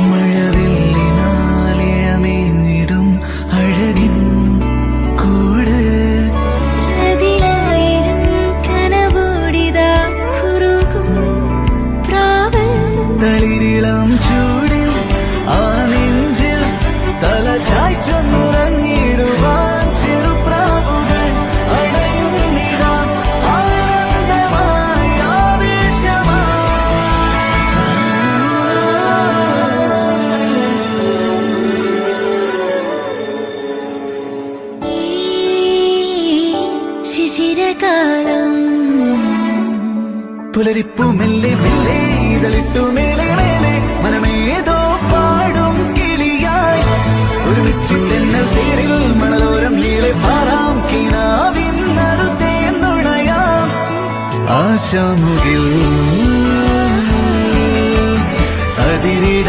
മഴവില്ലിനാലിഴമേഞ്ഞിടും അഴകിൻ കൂട് അതിലായിരം കനവോടിതാ കുറുകും പ്രാവ് തളിരിളം ചൂടിൽ ആ നെഞ്ചിൽ തല ചായ്ച്ചൊന്നുറങ്ങിടുവാൻ ചെറുപ്രാവുകൾ അടയും നിതാ ആനന്ദമായി ഈ ശിശിരകാലം പുലരിപ്പു മെല്ലെ മെല്ലെ ഇതളിട്ടു മേലെ മേലെ മനമേതോ പാടും കിളിയായി ഒരുമിച്ച് തെന്നൽ തേരിൽ മണലോരം നീളെ പാറാം കിനാവിൻ നറുതേ നുണയാം ആശാമുകിൽ അതിരിട